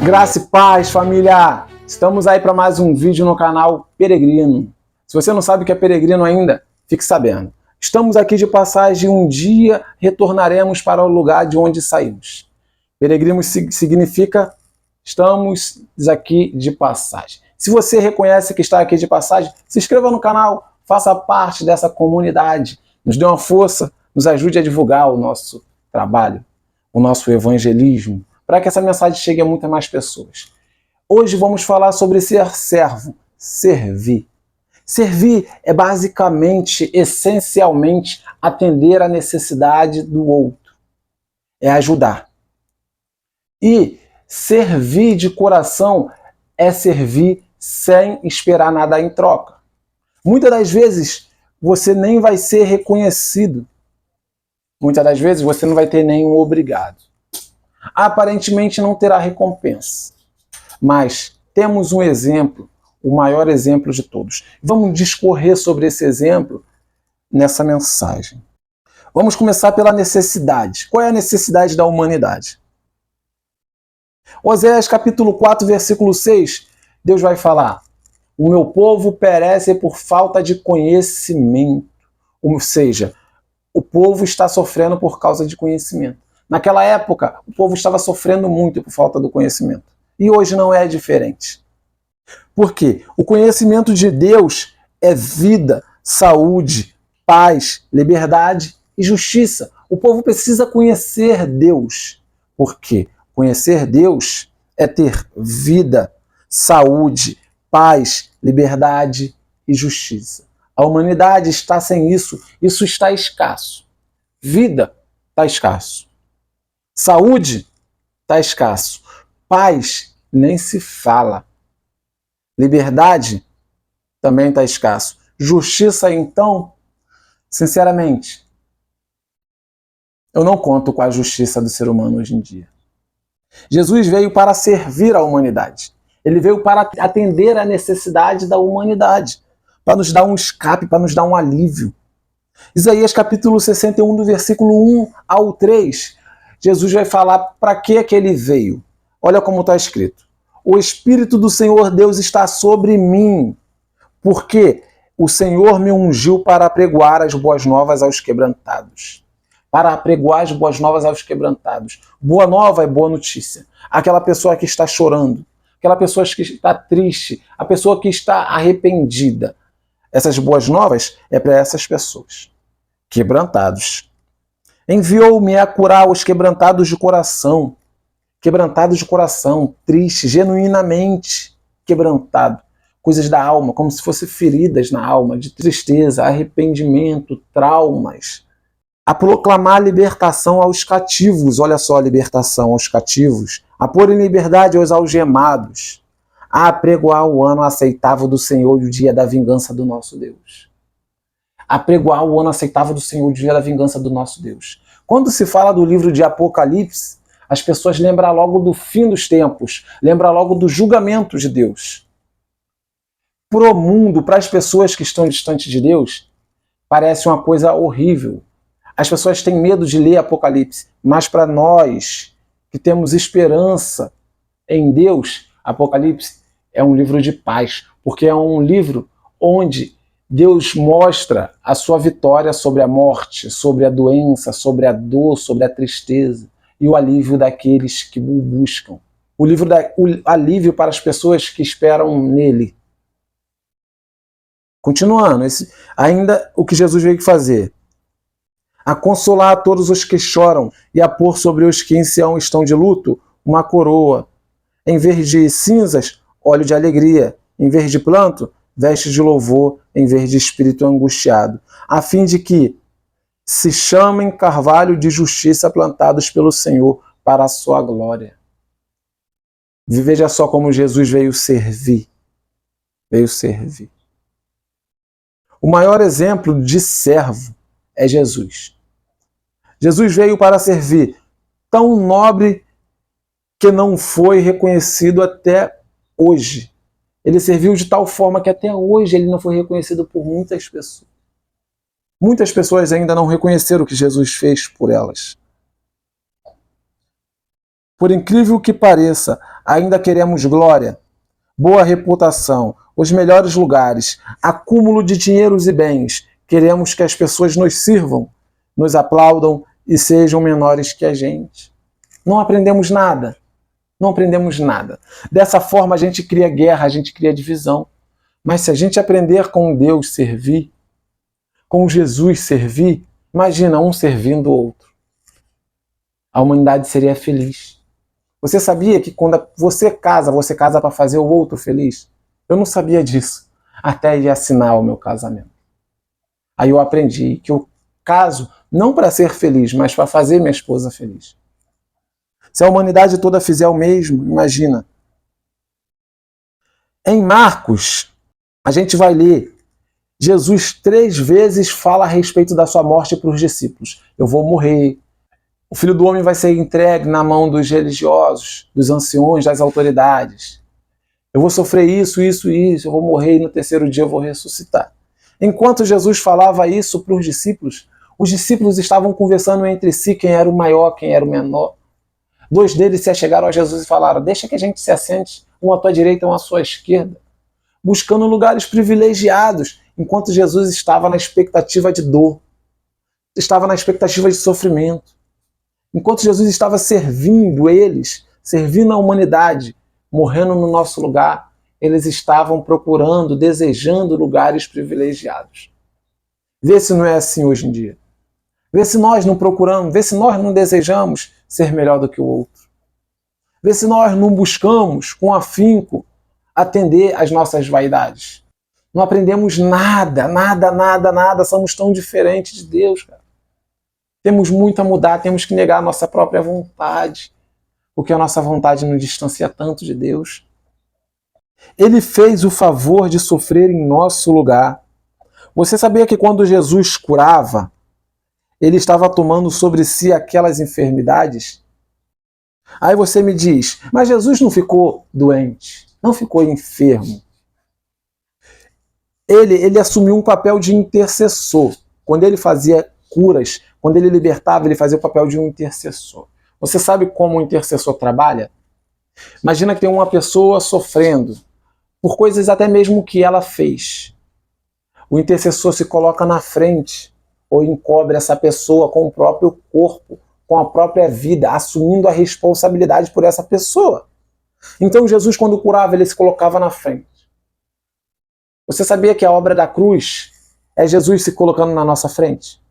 Graça e paz, família! Estamos aí para mais um vídeo no canal Peregrino. Se você não sabe o que é peregrino ainda, fique sabendo. Estamos aqui de passagem e um dia retornaremos para o lugar de onde saímos. Peregrino significa estamos aqui de passagem. Se você reconhece que está aqui de passagem, se inscreva no canal, faça parte dessa comunidade, nos dê uma força, nos ajude a divulgar o nosso trabalho, o nosso evangelismo, para que essa mensagem chegue a muitas mais pessoas. Hoje vamos falar sobre ser servo, servir. Servir é basicamente, essencialmente, atender à necessidade do outro. É ajudar. E servir de coração é servir sem esperar nada em troca. Muitas das vezes você nem vai ser reconhecido. Muitas das vezes você não vai ter nenhum obrigado. Aparentemente não terá recompensa. Mas temos um exemplo, o maior exemplo de todos. Vamos discorrer sobre esse exemplo nessa mensagem. Vamos começar pela necessidade. Qual é a necessidade da humanidade? Oséias capítulo 4, versículo 6, Deus vai falar: o meu povo perece por falta de conhecimento. Ou seja, o povo está sofrendo por causa de conhecimento. Naquela época, o povo estava sofrendo muito por falta do conhecimento. E hoje não é diferente. Por quê? O conhecimento de Deus é vida, saúde, paz, liberdade e justiça. O povo precisa conhecer Deus. Por quê? Conhecer Deus é ter vida, saúde, paz, liberdade e justiça. A humanidade está sem isso. Isso está escasso. Vida está escasso. Saúde está escasso. Paz nem se fala. Liberdade também está escasso. Justiça, então, sinceramente, eu não conto com a justiça do ser humano hoje em dia. Jesus veio para servir a humanidade. Ele veio para atender a necessidade da humanidade, para nos dar um escape, para nos dar um alívio. Isaías capítulo 61, do versículo 1 ao 3, Jesus vai falar para que ele veio. Olha como está escrito: o Espírito do Senhor Deus está sobre mim, porque o Senhor me ungiu para apregoar as boas novas aos quebrantados. Para apregoar as boas novas aos quebrantados. Boa nova é boa notícia. Aquela pessoa que está chorando, aquela pessoa que está triste, a pessoa que está arrependida. Essas boas novas é para essas pessoas. Quebrantados. Enviou-me a curar os quebrantados de coração. Quebrantados de coração, triste, genuinamente quebrantado. Coisas da alma, como se fossem feridas na alma, de tristeza, arrependimento, traumas. A proclamar libertação aos cativos, olha só a libertação aos cativos. A pôr em liberdade aos algemados. A apregoar o ano aceitável do Senhor e o dia da vingança do nosso Deus. Apregoar o ano aceitável do Senhor e o dia da vingança do nosso Deus. Quando se fala do livro de Apocalipse, as pessoas lembram logo do fim dos tempos, lembram logo do julgamento de Deus. Para o mundo, para as pessoas que estão distantes de Deus, parece uma coisa horrível. As pessoas têm medo de ler Apocalipse, mas para nós que temos esperança em Deus, Apocalipse é um livro de paz, porque é um livro onde Deus mostra a sua vitória sobre a morte, sobre a doença, sobre a dor, sobre a tristeza e o alívio daqueles que o buscam. O alívio para as pessoas que esperam nele. Continuando, ainda o que Jesus veio fazer. A consolar a todos os que choram e a pôr sobre os que em Sião estão de luto uma coroa. Em vez de cinzas, óleo de alegria. Em vez de pranto, veste de louvor, em vez de espírito angustiado, a fim de que se chamem carvalho de justiça plantados pelo Senhor para a sua glória. Veja só como Jesus veio servir. Veio servir. O maior exemplo de servo é Jesus. Jesus veio para servir, tão nobre que não foi reconhecido até hoje. Ele serviu de tal forma que até hoje ele não foi reconhecido por muitas pessoas. Muitas pessoas ainda não reconheceram o que Jesus fez por elas. Por incrível que pareça, ainda queremos glória, boa reputação, os melhores lugares, acúmulo de dinheiros e bens. Queremos que as pessoas nos sirvam, nos aplaudam e sejam menores que a gente. Não aprendemos nada. Não aprendemos nada. Dessa forma a gente cria guerra, a gente cria divisão. Mas se a gente aprender com Deus servir, com Jesus servir, imagina um servindo o outro. A humanidade seria feliz. Você sabia que quando você casa para fazer o outro feliz? Eu não sabia disso, até ir assinar o meu casamento. Aí eu aprendi que eu caso não para ser feliz, mas para fazer minha esposa feliz. Se a humanidade toda fizer o mesmo, imagina. Em Marcos, a gente vai ler, Jesus 3 vezes fala a respeito da sua morte para os discípulos. Eu vou morrer. O Filho do Homem vai ser entregue na mão dos religiosos, dos anciões, das autoridades. Eu vou sofrer isso, isso e isso, eu vou morrer e no terceiro dia eu vou ressuscitar. Enquanto Jesus falava isso para os discípulos estavam conversando entre si quem era o maior, quem era o menor. 2 deles se achegaram a Jesus e falaram, deixa que a gente se assente, um à tua direita e um à sua esquerda, buscando lugares privilegiados, enquanto Jesus estava na expectativa de dor, estava na expectativa de sofrimento. Enquanto Jesus estava servindo eles, servindo a humanidade, morrendo no nosso lugar, eles estavam procurando, desejando lugares privilegiados. Vê se não é assim hoje em dia. Vê se nós não procuramos, vê se nós não desejamos ser melhor do que o outro. Vê se nós não buscamos, com afinco, atender às nossas vaidades. Não aprendemos nada, somos tão diferentes de Deus, cara. Temos muito a mudar, temos que negar a nossa própria vontade, porque a nossa vontade nos distancia tanto de Deus. Ele fez o favor de sofrer em nosso lugar. Você sabia que quando Jesus curava, ele estava tomando sobre si aquelas enfermidades? Aí você me diz, mas Jesus não ficou doente, não ficou enfermo. Ele assumiu um papel de intercessor. Quando ele fazia curas, quando ele libertava, ele fazia o papel de um intercessor. Você sabe como um intercessor trabalha? Imagina que tem uma pessoa sofrendo por coisas até mesmo que ela fez. O intercessor se coloca na frente ou encobre essa pessoa com o próprio corpo, com a própria vida, assumindo a responsabilidade por essa pessoa. Então Jesus, quando curava, ele se colocava na frente. Você sabia que a obra da cruz é Jesus se colocando na nossa frente?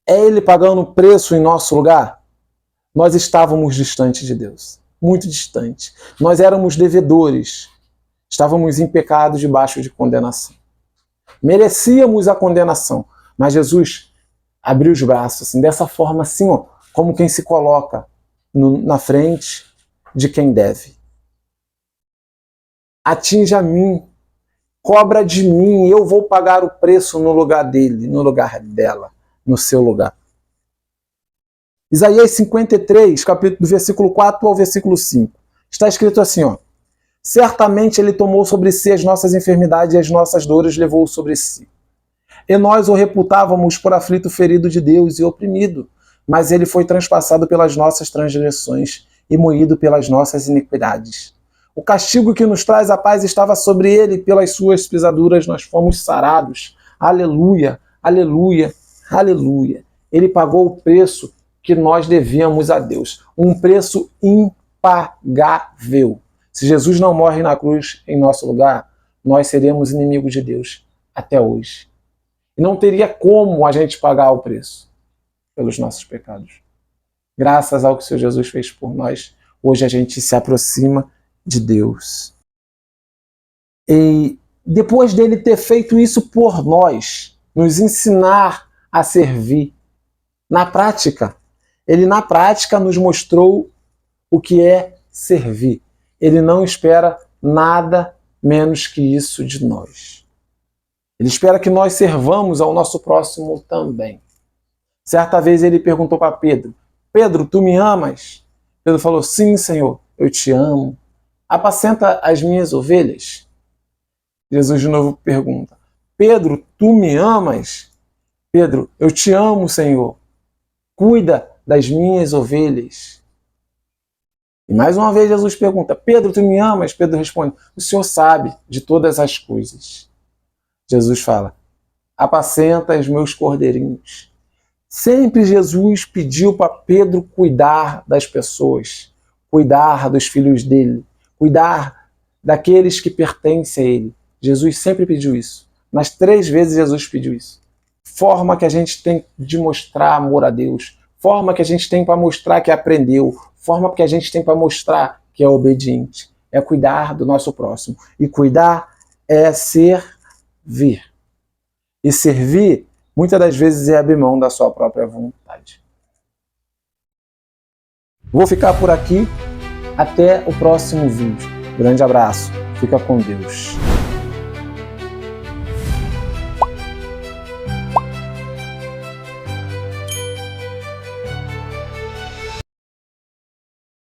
É ele pagando o preço em nosso lugar? Nós estávamos distantes de Deus, muito distantes. Nós éramos devedores, estávamos em pecado debaixo de condenação. Merecíamos a condenação, mas Jesus abriu os braços, assim, dessa forma assim, ó, como quem se coloca na frente de quem deve. Atinja a mim, cobra de mim, eu vou pagar o preço no lugar dele, no lugar dela, no seu lugar. Isaías 53, capítulo, do versículo 4 ao versículo 5. Está escrito assim, ó. Certamente ele tomou sobre si as nossas enfermidades e as nossas dores levou sobre si. E nós o reputávamos por aflito, ferido de Deus e oprimido, mas ele foi transpassado pelas nossas transgressões e moído pelas nossas iniquidades. O castigo que nos traz a paz estava sobre ele, pelas suas pisaduras nós fomos sarados. Aleluia, aleluia, aleluia. Ele pagou o preço que nós devíamos a Deus, um preço impagável. Se Jesus não morre na cruz em nosso lugar, nós seremos inimigos de Deus até hoje. E não teria como a gente pagar o preço pelos nossos pecados. Graças ao que o Senhor Jesus fez por nós, hoje a gente se aproxima de Deus. E depois dele ter feito isso por nós, nos ensinar a servir, na prática, ele na prática nos mostrou o que é servir. Ele não espera nada menos que isso de nós. Ele espera que nós servamos ao nosso próximo também. Certa vez ele perguntou para Pedro, Pedro, tu me amas? Pedro falou, sim, Senhor, eu te amo. Apacenta as minhas ovelhas? Jesus de novo pergunta, Pedro, tu me amas? Pedro, eu te amo, Senhor. Cuida das minhas ovelhas. E mais uma vez Jesus pergunta, Pedro, tu me amas? Pedro responde, o Senhor sabe de todas as coisas. Jesus fala, apacenta os meus cordeirinhos. Sempre Jesus pediu para Pedro cuidar das pessoas, cuidar dos filhos dele, cuidar daqueles que pertencem a ele. Jesus sempre pediu isso. Nas 3 vezes Jesus pediu isso. Forma que a gente tem de mostrar amor a Deus, forma que a gente tem para mostrar que aprendeu, forma que a gente tem para mostrar que é obediente. É cuidar do nosso próximo. E cuidar é servir. E servir, muitas das vezes, é abrir mão da sua própria vontade. Vou ficar por aqui. Até o próximo vídeo. Grande abraço. Fica com Deus.